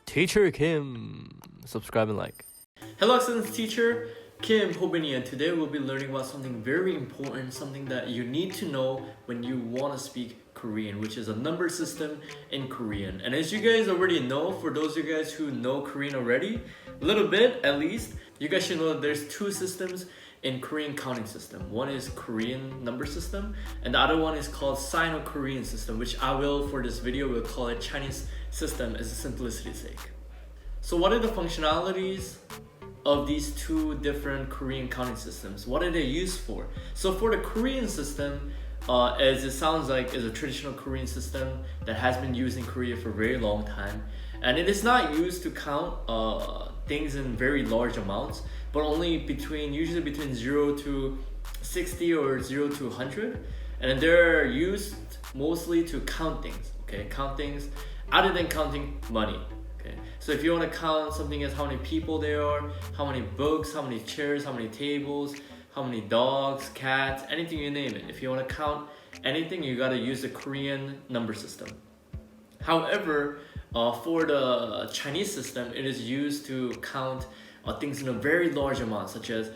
Teacher Kim. Subscribe and like. Hello students, teacher Kim Hobini, and today we'll be learning about something very important, something that you need to know when you want to speak Korean, which is a number system in Korean. And as you guys already know, for those of you guys who know Korean already, a little bit at least, you guys should know that there's two systems in Korean counting system. One is Korean number system, and the other one is called Sino-Korean system, which I will, for this video, will call it Chinese system as a simplicity's sake. So what are the functionalities of these two different Korean counting systems? What are they used for? So for the Korean system, as it sounds like, is a traditional Korean system that has been used in Korea for a very long time, and it is not used to count things in very large amounts, but only usually between 0 to 60 or 0 to 100, and they're used mostly to count things. Okay, count things other than counting money. Okay, so if you want to count something as how many people there are, how many books, how many chairs, how many tables, how many dogs, cats, anything you name it. If you want to count anything, you gotta use the Korean number system. However, for the Chinese system, it is used to count things in a very large amount, such as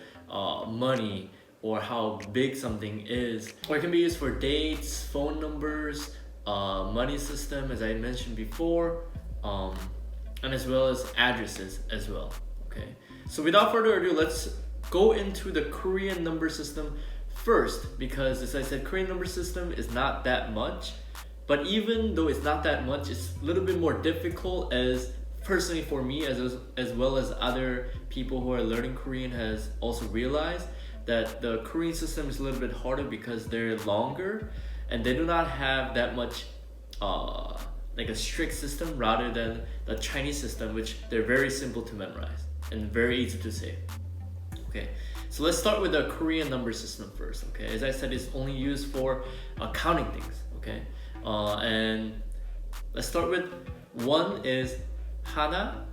money or how big something is. Or it can be used for dates, phone numbers, money system, as I mentioned before, and as well as addresses as well. Okay, so without further ado, let's go into the Korean number system first, because as I said, Korean number system is not that much, but even though it's not that much, it's a little bit more difficult, as personally for me, as well as other people who are learning Korean has also realized that the Korean system is a little bit harder because they're longer and they do not have that much like a strict system, rather than the Chinese system, which they're very simple to memorize and very easy to say. Okay, so let's start with the Korean number system first. Okay, as I said, it's only used for counting things. Okay, and let's start with one is 하나,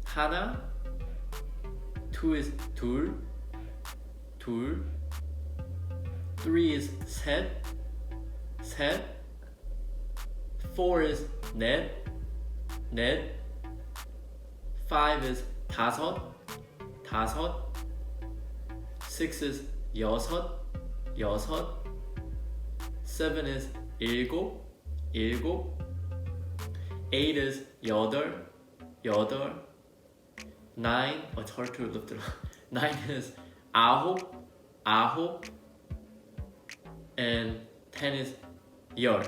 하나. Two is 둘, 둘. Three is 셋, 셋. Four is 넷, 넷. Five is 다섯, 다섯. Six is 여섯, 여섯. Seven is 일곱, 일곱. Eight is 여덟, 여덟. Nine, oh, it's hard to lift it up. Nine is 아홉, 아홉. And 10 is 열,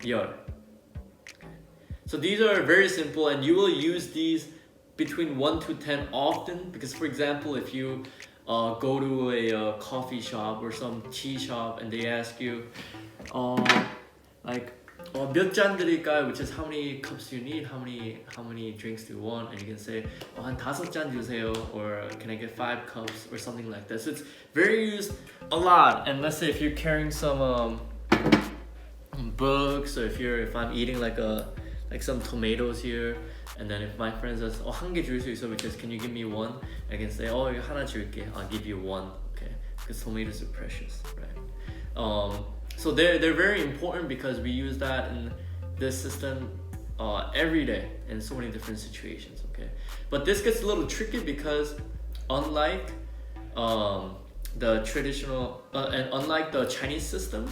열. So these are very simple, and you will use these between 1 to 10 often, because for example, if you go to a coffee shop or some tea shop and they ask you like 몇 잔 드릴까요, which is how many cups do you need, how many drinks do you want, and you can say 한 5잔 주세요, or can I get 5 cups, or something like that. So it's very used a lot. And let's say if you're carrying some books, or if I'm eating like some tomatoes here, and then if my friend says 한 개 줄 수 있어, because can you give me one, I can say 이거 하나 줄게, I'll give you one. Okay, because tomatoes are precious, right? So they're very important because we use that in this system every day in so many different situations. Okay, but this gets a little tricky because unlike the traditional and unlike the Chinese system,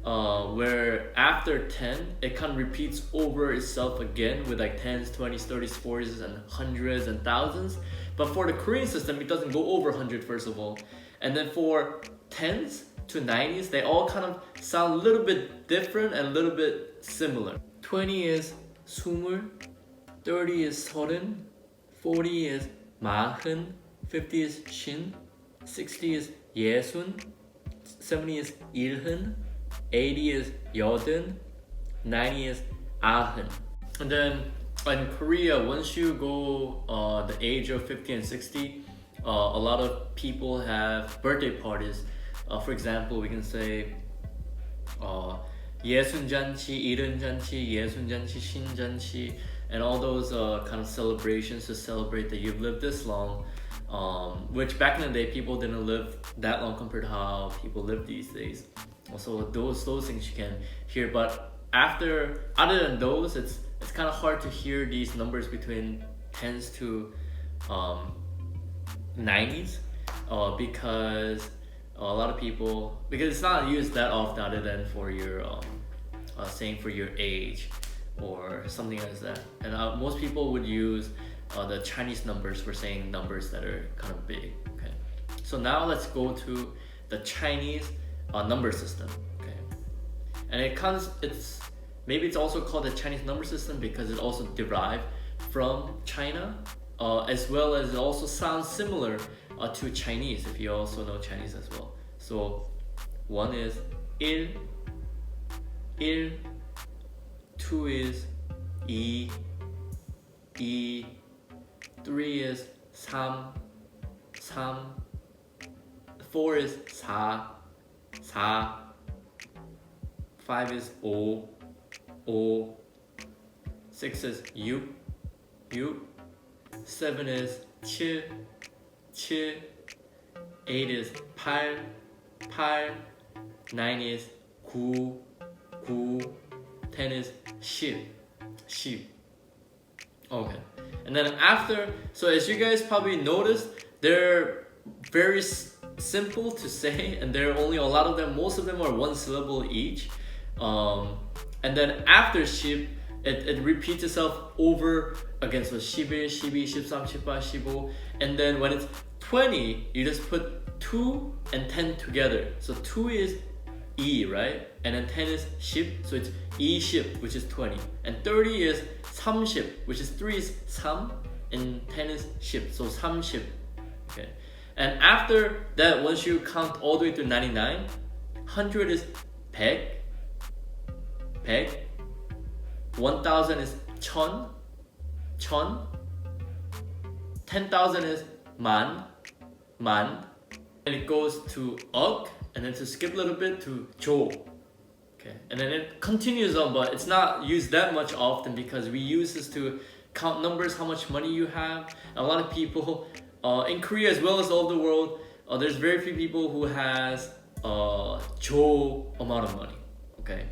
where after 10 it kind of repeats over itself again with like 10s, 20s, 30s, 40s, and hundreds and thousands. But for the Korean system, it doesn't go over 100 first of all, and then for 10s to 90s, they all kind of sound a little bit different and a little bit similar. 20 is 스물, 30 is 서른, 40 is 마흔, 50 is 쉰, 60 is 예순, 70 is 일흔, 80 is 여든, 90 is 아흔. And then in Korea, once you go the age of 50 and 60, a lot of people have birthday parties. For example, we can say 예순잔치, 일흔잔치, 예순잔치, 신잔치, and all those kind of celebrations to celebrate that you've lived this long, which back in the day people didn't live that long compared to how people live these days. So those things you can hear, but other than those, it's kind of hard to hear these numbers between 10s to 90s, because a lot of people, because it's not used that often other than for your saying for your age or something like that. And most people would use the Chinese numbers for saying numbers that are kind of big. Okay, so now let's go to the Chinese number system. Okay, and maybe it's also called the Chinese number system because it also derived from China, as well as it also sounds similar to Chinese, if you also know Chinese as well. So one is il, two is 이, 3 is 삼, 4 is 사, 5 is 오, 6 is 육, 7 is 칠, 8 is 팔, 9 is 구, 10 is 십. Okay, and then after, so as you guys probably noticed, they're very simple to say, and there are only a lot of them, most of them are one syllable each. And then after 십, it repeats itself over again. So 11, 12, 13, 14, 15. And then when it's 20, you just put 2 and 10 together. So 2 is 이, right? And then 10 is 십, so it's 이십, which is 20. And 30 is 삼십, which is 3 is 삼, and 10 is 십, so 삼십. Okay. And after that, once you count all the way to 99, 100 is 백, 1000 is 천, 10,000 is 만, and it goes to 억, and then to skip a little bit to 조. Okay, and then it continues on, but it's not used that much often because we use this to count numbers, how much money you have. A lot of people in Korea as well as all over the world, there's very few people who has 조 amount of money. Okay,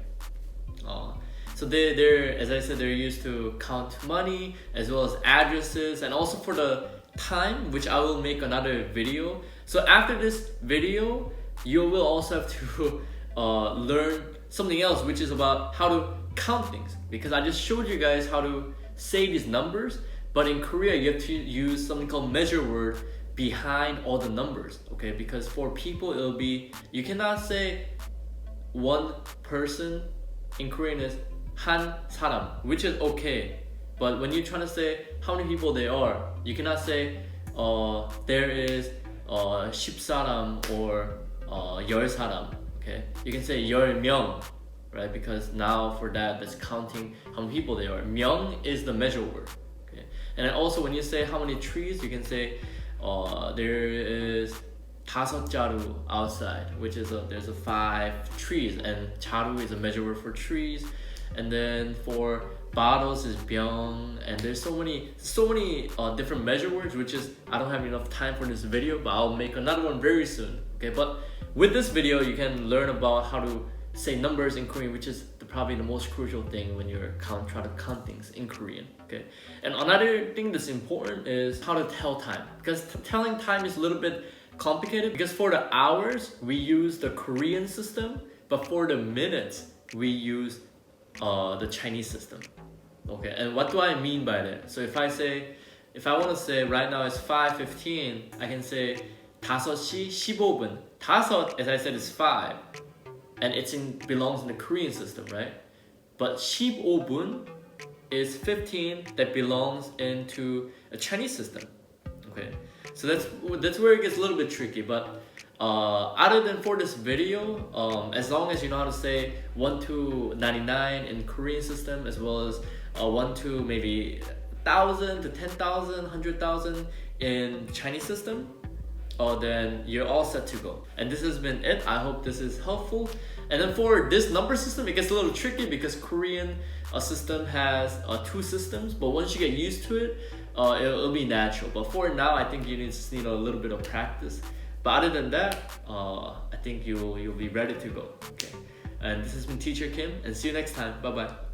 so they're, as I said, they're used to count money as well as addresses, and also for the time, which I will make another video. So after this video, you will also have to learn something else, which is about how to count things, because I just showed you guys how to say these numbers, but in Korea you have to use something called measure word behind all the numbers. Okay, because for people it'll be, you cannot say one person in Korean is 한 사람, which is okay, but when you're trying to say how many people there are, you cannot say there is 10 사람 or 10 사람. Okay, you can say 10명, right? Because now for that's counting how many people there are. 명 is the measure word. Okay, and then also when you say how many trees, you can say there is 5 자루 outside, which is there's 5 trees, and 자루 is a measure word for trees. And then for bottles is 병, and there's so many different measure words, which is, I don't have enough time for this video, but I'll make another one very soon. Okay, but with this video you can learn about how to say numbers in Korean, which is probably the most crucial thing when you're trying to count things in Korean. Okay, and another thing that's important is how to tell time, because telling time is a little bit complicated, because for the hours we use the Korean system, but for the minutes we use the Chinese system. Okay, and what do I mean by that? So if I want to say right now it's 5:15, I can say 5시 15분. 5, as I said, is 5, and belongs in the Korean system, right? But 15분 is 15 that belongs into a Chinese system. Okay, so that's where it gets a little bit tricky. But other than for this video, as long as you know how to say 1 to 99 in Korean system, as well as 1 to maybe 1,000 to 10,000, 100,000 in Chinese system, then you're all set to go. And this has been it. I hope this is helpful. And then for this number system, it gets a little tricky because Korean system has 2 systems, but once you get used to it, it'll be natural. But for now, I think you just need a little bit of practice. But other than that, I think you'll be ready to go. Okay. And this has been Teacher Kim, and see you next time. Bye bye.